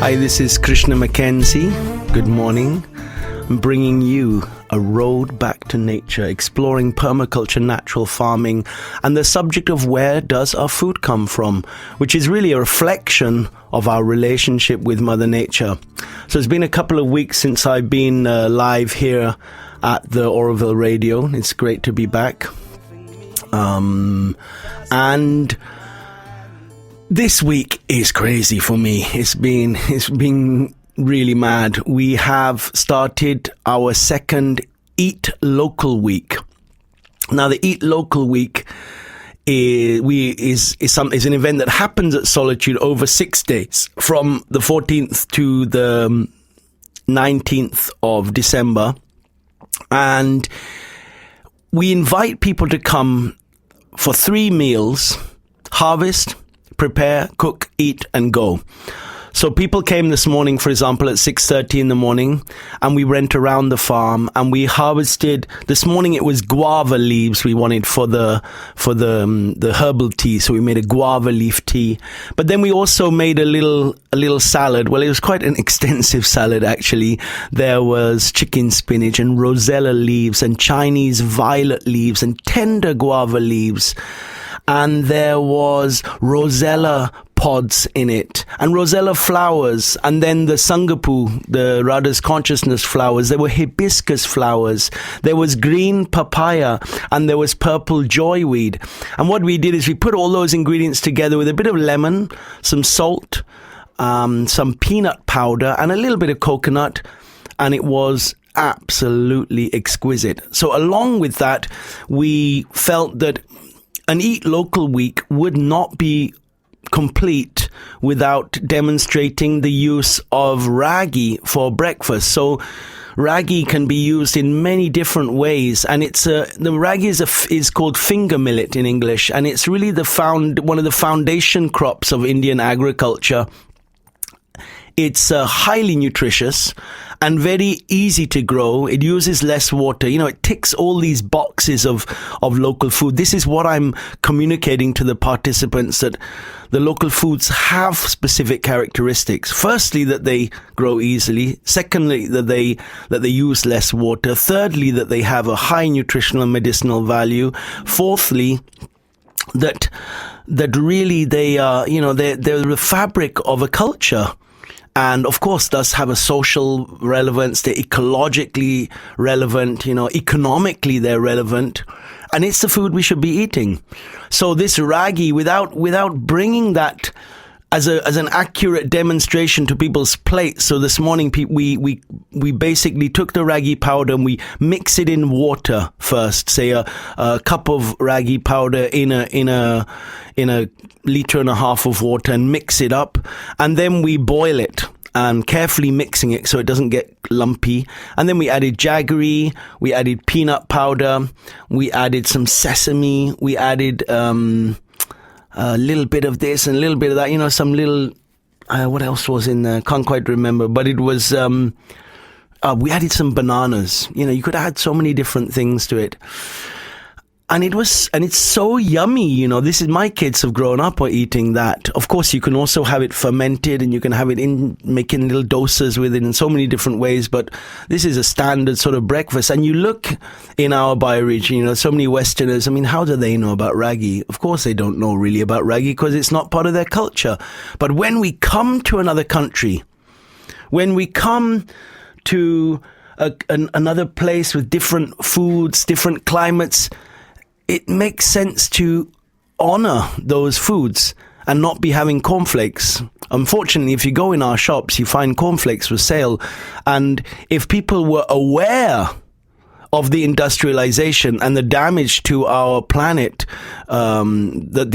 Hi, this is Krishna Mackenzie. Good morning. I'm bringing you a road back to nature, exploring permaculture, natural farming, and the subject of where does our food come from, which is really a reflection of our relationship with Mother Nature. So it's been a couple of weeks since I've been live here at the Auroville radio. It's great to be back. And this week is crazy for me. It's been really mad. We have started our second Eat Local Week. Now, the Eat Local Week is an event that happens at Solitude over 6 days, from the 14th to the 19th of December. And we invite people to come for 3 meals: harvest, prepare, cook, eat, and go. So people came this morning, for example, at 6:30 in the morning, and we went around the farm and we harvested. This morning it was guava leaves we wanted for the herbal tea. So we made a guava leaf tea. But then we also made a little salad. Well, it was quite an extensive salad, actually. There was chicken spinach and rosella leaves and Chinese violet leaves and tender guava leaves. And there was rosella pods in it, and rosella flowers, and then the sangapu, the Radha's consciousness flowers. There were hibiscus flowers. There was green papaya, and there was purple joyweed. And what we did is we put all those ingredients together with a bit of lemon, some salt, some peanut powder, and a little bit of coconut, and it was absolutely exquisite. So along with that, we felt that an Eat Local Week would not be complete without demonstrating the use of ragi for breakfast. So ragi can be used in many different ways, and the ragi is called finger millet in English, and it's really one of the foundation crops of Indian agriculture. It's highly nutritious and very easy to grow. It uses less water. You know, it ticks all these boxes of local food. This is what I'm communicating to the participants, that the local foods have specific characteristics. Firstly, that they grow easily. Secondly, that they use less water. Thirdly, that they have a high nutritional and medicinal value. Fourthly, that really they are, they're the fabric of a culture. And of course, does have a social relevance. They're ecologically relevant, economically they're relevant. And it's the food we should be eating. So this ragi, without bringing that as an accurate demonstration to people's plates. So this morning, we basically took the ragi powder and we mix it in water first. Say a cup of ragi powder in a liter and a half of water, and mix it up, and then we boil it, and carefully mixing it so it doesn't get lumpy. And then we added jaggery, we added peanut powder, we added some sesame, we added a little bit of this and a little bit of that, some little, what else was in there? Can't quite remember, but it was, we added some bananas. You could add so many different things to it. And it's so yummy, this is, my kids have grown up eating that. Of course, you can also have it fermented, and you can have it making little doses with it in so many different ways, but this is a standard sort of breakfast. And you look in our bioregion, so many Westerners, how do they know about ragi? Of course, they don't know really about ragi because it's not part of their culture. But when we come to another country, when we come to another place with different foods, different climates, it makes sense to honor those foods and not be having cornflakes. Unfortunately, if you go in our shops, you find cornflakes for sale. And if people were aware of the industrialization and the damage to our planet, that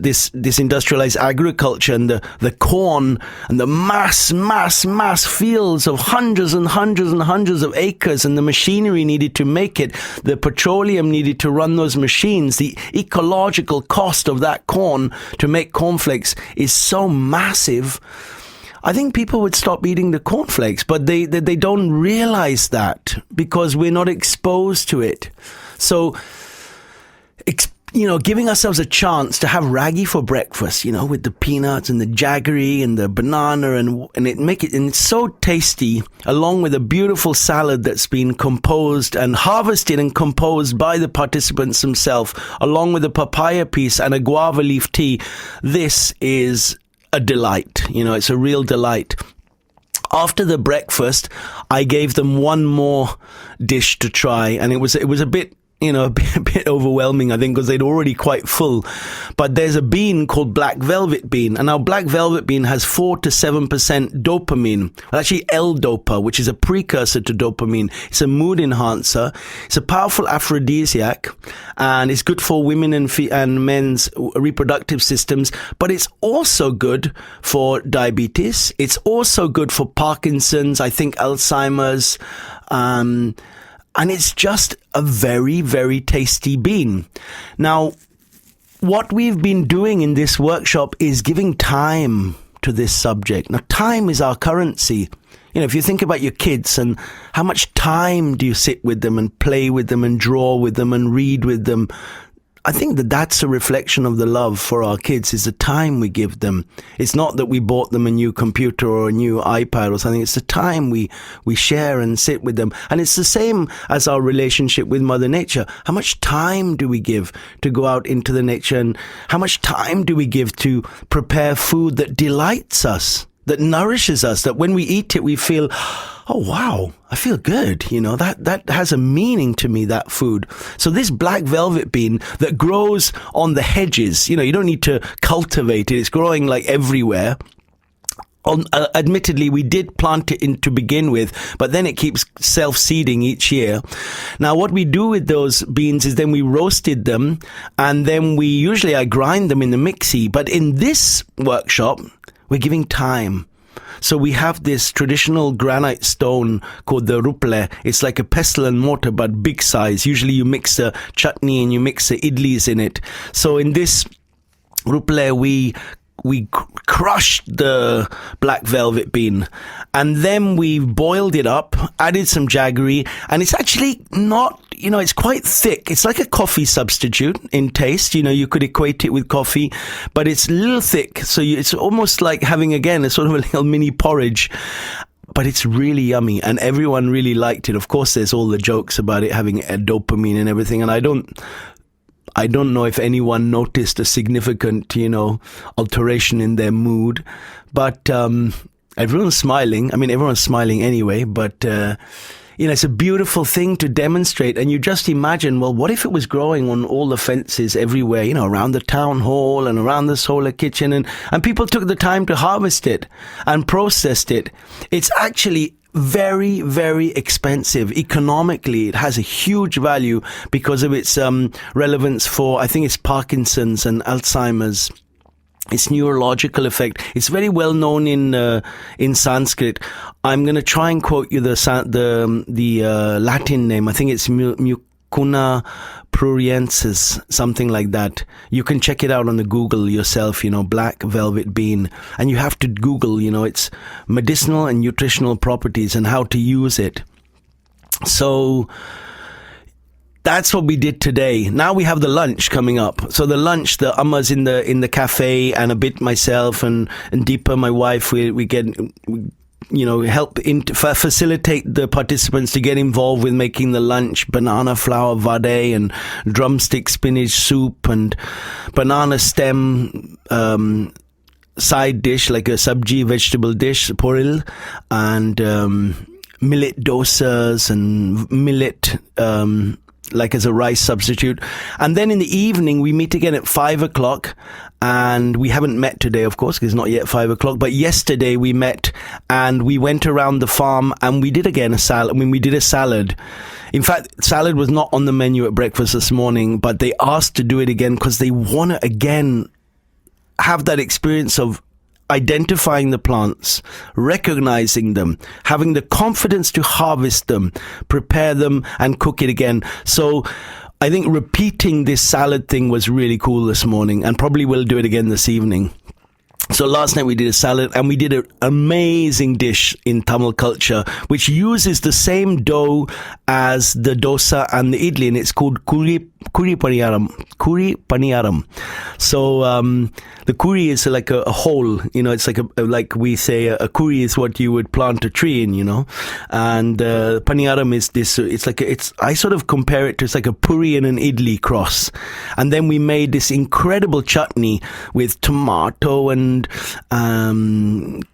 this industrialized agriculture and the corn and the mass fields of hundreds and hundreds and hundreds of acres, and the machinery needed to make it, the petroleum needed to run those machines, the ecological cost of that corn to make cornflakes is so massive. I think people would stop eating the cornflakes, but they don't realize that because we're not exposed to it. So giving ourselves a chance to have ragi for breakfast, with the peanuts and the jaggery and the banana and it's so tasty, along with a beautiful salad that's been composed and harvested and composed by the participants themselves, along with a papaya piece and a guava leaf tea. This is a delight. It's a real delight. After the breakfast, I gave them one more dish to try, and it was a bit a bit overwhelming, I think, because they'd already quite full. But there's a bean called black velvet bean. And now black velvet bean has 4 to 7% dopamine. Well, actually L-dopa, which is a precursor to dopamine. It's a mood enhancer. It's a powerful aphrodisiac. And it's good for women and men's reproductive systems. But it's also good for diabetes. It's also good for Parkinson's, I think Alzheimer's, and it's just a very, very tasty bean. Now, what we've been doing in this workshop is giving time to this subject. Now, time is our currency. If you think about your kids and how much time do you sit with them and play with them and draw with them and read with them, I think that's a reflection of the love for our kids, is the time we give them. It's not that we bought them a new computer or a new iPad or something. It's the time we share and sit with them. And it's the same as our relationship with Mother Nature. How much time do we give to go out into the nature? And how much time do we give to prepare food that delights us, that nourishes us, that when we eat it, we feel, oh, wow, I feel good. That has a meaning to me, that food. So this black velvet bean that grows on the hedges, you don't need to cultivate it. It's growing like everywhere. Admittedly, we did plant it in to begin with, but then it keeps self-seeding each year. Now, what we do with those beans is then we roasted them, and then I grind them in the mixie. But in this workshop, we're giving time. So we have this traditional granite stone called the ruple. It's like a pestle and mortar, but big size. Usually you mix the chutney and you mix the idlis in it. So in this ruple, we crushed the black velvet bean, and then we boiled it up, added some jaggery, and it's actually not, it's quite thick. It's like a coffee substitute in taste. You could equate it with coffee, but it's a little thick. So it's almost like having, again, a sort of a little mini porridge. But it's really yummy, and everyone really liked it. Of course, there's all the jokes about it having a dopamine and everything, and I don't know if anyone noticed a significant, alteration in their mood, but everyone's smiling. I mean, everyone's smiling anyway, but it's a beautiful thing to demonstrate. And you just imagine, well, what if it was growing on all the fences everywhere, around the town hall and around the solar kitchen, and people took the time to harvest it and processed it. It's actually very, very expensive. Economically, it has a huge value because of its relevance for, I think it's Parkinson's and Alzheimer's. Its neurological effect. It's very well known in Sanskrit. I'm going to try and quote you the Latin name. I think it's Mucuna pruriensis, something like that. You can check it out on the Google yourself, black velvet bean. And you have to Google, its medicinal and nutritional properties and how to use it. So that's what we did today. Now we have the lunch coming up. So the lunch, the amma's in the cafe, and a bit myself and Deepa, my wife, we get, help facilitate the participants to get involved with making the lunch. Banana flour vade and drumstick spinach soup and banana stem side dish, like a sabji vegetable dish, poril, and millet dosas and millet like as a rice substitute. And then in the evening, we meet again at 5:00. And we haven't met today, of course, because it's not yet 5:00. But yesterday we met and we went around the farm and we did again a salad. We did a salad. In fact, salad was not on the menu at breakfast this morning, but they asked to do it again because they want to again have that experience of identifying the plants, recognizing them, having the confidence to harvest them, prepare them, and cook it again. So I think repeating this salad thing was really cool this morning, and probably will do it again this evening. So last night we did a salad, and we did an amazing dish in Tamil culture, which uses the same dough as the dosa and the idli, and it's called kuri paniyaram. Kuri paniyaram. So the kuri is like a hole, it's like we say a kuri is what you would plant a tree in, and paniyaram is this. I sort of compare it to, it's like a puri and an idli cross, and then we made this incredible chutney with tomato and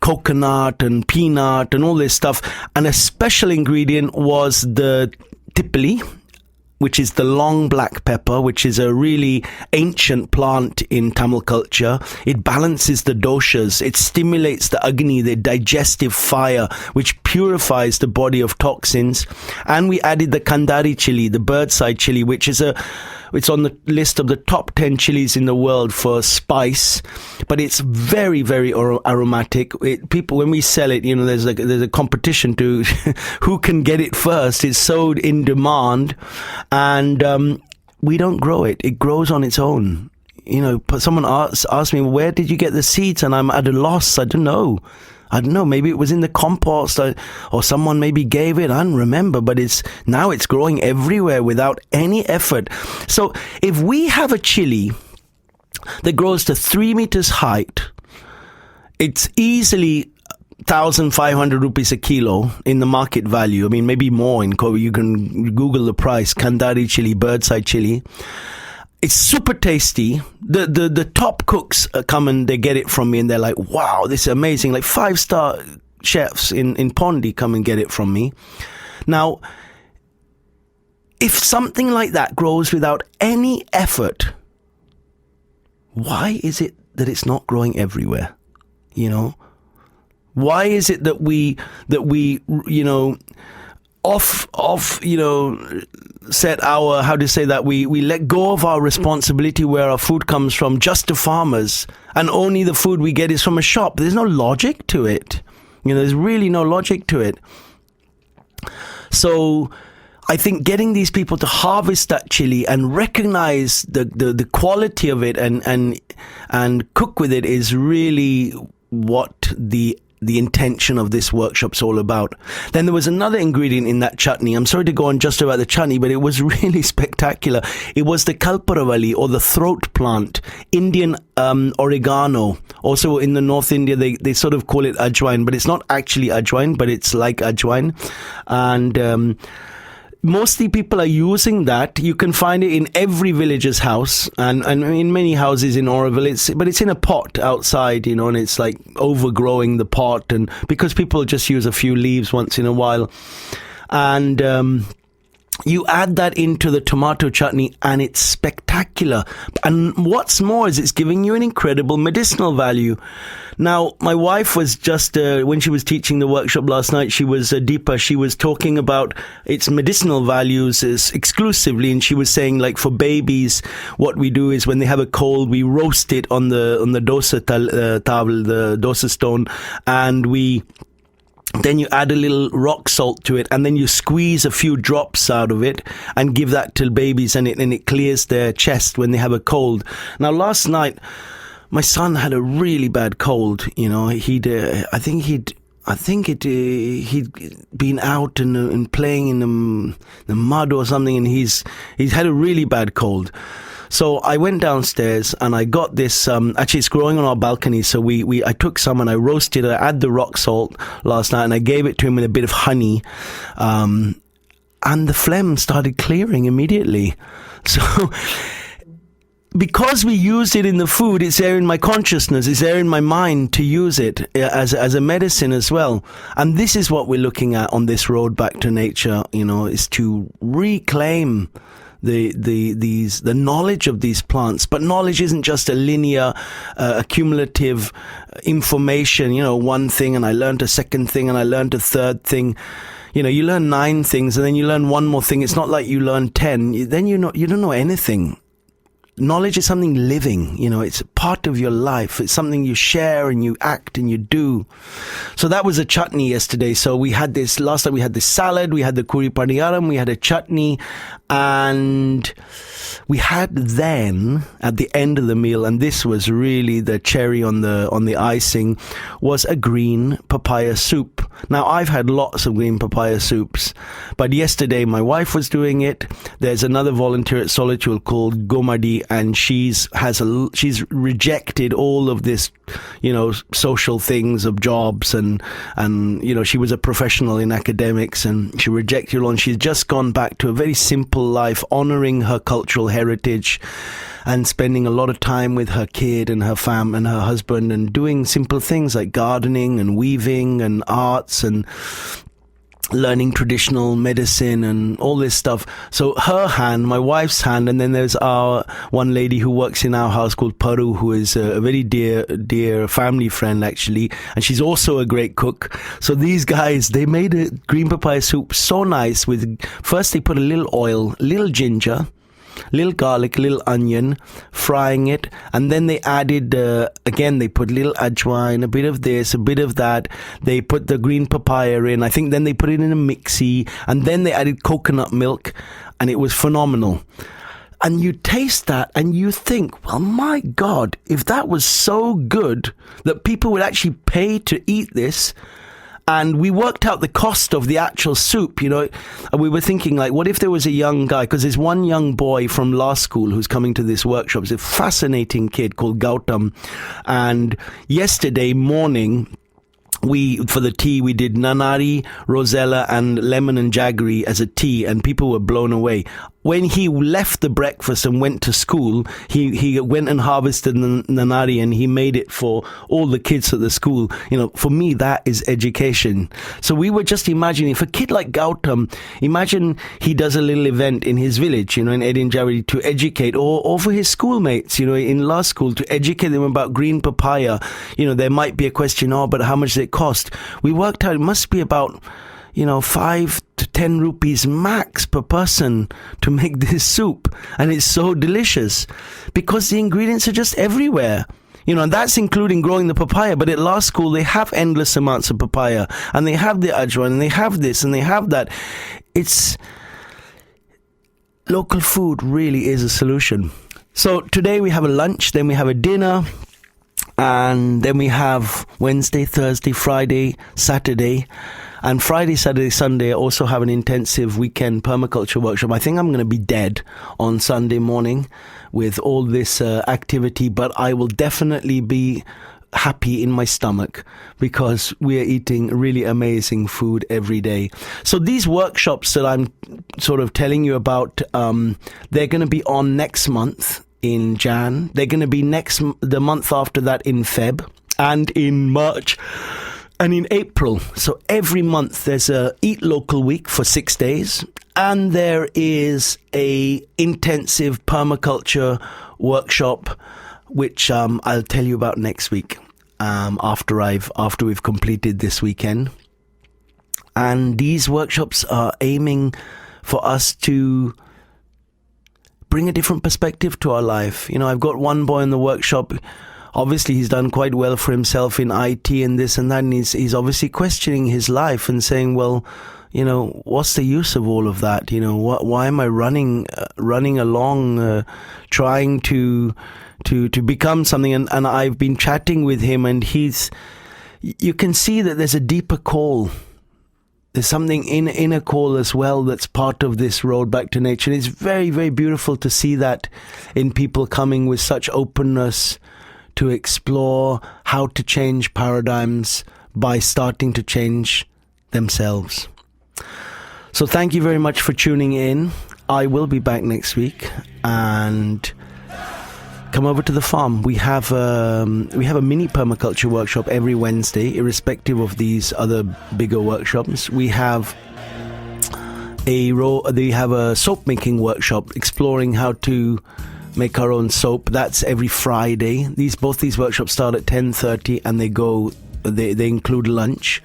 coconut and peanut and all this stuff, and a special ingredient was the tipali, which is the long black pepper, which is a really ancient plant in Tamil culture. It balances the doshas. It stimulates the agni, the digestive fire, which purifies the body of toxins. And we added the kandari chili, the birdside chili, which is it's on the list of the top 10 chilies in the world for spice, but it's very, very aromatic. People, when we sell it, there's a competition to who can get it first. It's so in demand, and we don't grow it. It grows on its own. Someone asked me, where did you get the seeds? And I'm at a loss. I don't know. Maybe it was in the compost, or someone maybe gave it. I don't remember, but now it's growing everywhere without any effort. So if we have a chili that grows to 3 meters height, it's easily 1,500 rupees a kilo in the market value. I mean, maybe more. You can Google the price, Kandari chili, birdside chili. It's super tasty. The top cooks come and they get it from me, and they're like, wow, this is amazing. Like 5-star chefs in Pondi come and get it from me. Now, if something like that grows without any effort, why is it that it's not growing everywhere? Why is it that we set our, how to say that, we let go of our responsibility where our food comes from just to farmers, and only the food we get is from a shop. There's no logic to it. There's really no logic to it. So I think getting these people to harvest that chili and recognize the quality of it and cook with it is really what the intention of this workshop's all about. Then there was another ingredient in that chutney. I'm sorry to go on just about the chutney, but it was really spectacular. It was the kalparavali, or the throat plant, Indian oregano. Also in the North India, they sort of call it ajwain, but it's not actually ajwain, but it's like ajwain. And mostly people are using that. You can find it in every villager's house, and in many houses in Auroville. But it's in a pot outside, and it's like overgrowing the pot, and because people just use a few leaves once in a while. And you add that into the tomato chutney, and it's spectacular. And what's more is it's giving you an incredible medicinal value. Now, my wife was just, when she was teaching the workshop last night, she was, Deepa, she was talking about its medicinal values exclusively, and she was saying, like, for babies, what we do is when they have a cold, we roast it on the dosa towel, the dosa stone, and then you add a little rock salt to it, and then you squeeze a few drops out of it and give that to babies, and it clears their chest when they have a cold. Now, last night, my son had a really bad cold. He'd been out and playing in the mud or something, and he's had a really bad cold. So I went downstairs and I got this, actually it's growing on our balcony, so I took some and I roasted it. I added the rock salt last night and I gave it to him with a bit of honey, and the phlegm started clearing immediately. So because we used it in the food, it's there in my consciousness, it's there in my mind to use it as a medicine as well. And this is what we're looking at on this road back to nature, is to reclaim the knowledge of these plants. But knowledge isn't just a linear, accumulative information, one thing and I learned a second thing and I learned a third thing. You learn 9 things and then you learn one more thing. It's not like you learn 10. Then you don't know anything. Knowledge is something living, it's a part of your life. It's something you share and you act and you do. So that was a chutney yesterday. So we had this, last time we had this salad, we had the kuri paniyaram, we had a chutney, And we had then, at the end of the meal, and this was really the cherry on the icing, was a green papaya soup. Now, I've had lots of green papaya soups, but yesterday my wife was doing it. There's another volunteer at Solitude called Gomadi, and she's rejected all of this, social things of jobs, and she was a professional in academics, and she rejected it all, and she's just gone back to a very simple life, honoring her cultural heritage and spending a lot of time with her kid and her fam and her husband, and doing simple things like gardening and weaving and arts and learning traditional medicine and all this stuff. So her hand, my wife's hand, and then there's our one lady who works in our house called Paru, who is a very dear family friend actually, and she's also a great cook. So these guys, they made a green papaya soup so nice with, first they put a little oil, little ginger, little garlic, little onion, frying it, and then they added again they put little ajwain, a bit of this, a bit of that. They put the green papaya in, I think, then they put it in a mixie, and then they added coconut milk, and it was phenomenal. And you taste that and you think, well, my God, if that was so good that people would actually pay to eat this. And we worked out the cost of the actual soup, and we were thinking, like, what if there was a young guy? Because there's one young boy from law school who's coming to this workshop. He's a fascinating kid called Gautam. And yesterday morning, for the tea, we did nanari, rosella, and lemon and jaggery as a tea, and people were blown away. When he left the breakfast and went to school, he went and harvested nanari, and he made it for all the kids at the school. For me, that is education. So we were just imagining, if a kid like Gautam, imagine he does a little event in his village, in Edinjawadi, to educate, or for his schoolmates, in law school, to educate them about green papaya. There might be a question, but how much does it cost? We worked out it must be about 5 to 10 rupees max per person to make this soup. And it's so delicious because the ingredients are just everywhere. And that's including growing the papaya. But at law school, they have endless amounts of papaya, and they have the ajwa, and they have this, and they have that. It's local food really is a solution. So today we have a lunch, then we have a dinner, and then we have Wednesday, Thursday, Friday, Saturday. And Friday, Saturday, Sunday, I also have an intensive weekend permaculture workshop. I think I'm going to be dead on Sunday morning with all this activity, but I will definitely be happy in my stomach because we are eating really amazing food every day. So these workshops that I'm sort of telling you about, they're going to be on next month in Jan. They're going to be the month after that in Feb, and in March, and in April. So every month there's a Eat Local week for 6 days, and there is a intensive permaculture workshop, which I'll tell you about next week, after we've completed this weekend. And these workshops are aiming for us to bring a different perspective to our life. I've got one boy in the workshop. Obviously, he's done quite well for himself in IT and this and that, and he's obviously questioning his life and saying, well, what's the use of all of that? Why am I running along, trying to become something? And I've been chatting with him, and you can see that there's a deeper call. There's something in a call as well that's part of this road back to nature. And it's very, very beautiful to see that in people coming with such openness to explore how to change paradigms by starting to change themselves. So thank you very much for tuning in. I will be back next week, and come over to the farm. We have a mini permaculture workshop every Wednesday, irrespective of these other bigger workshops. We have a soap making workshop, exploring how to make our own soap. That's every Friday. Both these workshops start at 10:30, and they include lunch.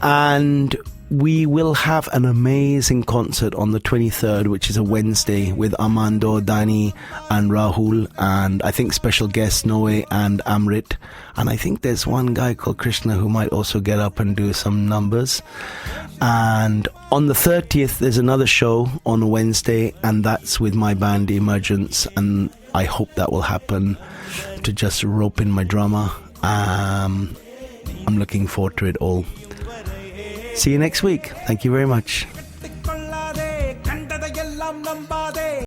And we will have an amazing concert on the 23rd, which is a Wednesday, with Armando, Dani and Rahul, and I think special guests Noe and Amrit, and I think there's one guy called Krishna who might also get up and do some numbers. And on the 30th there's another show on a Wednesday, and that's with my band Emergence, and I hope that will happen to just rope in my drummer. I'm looking forward to it all. See you next week. Thank you very much.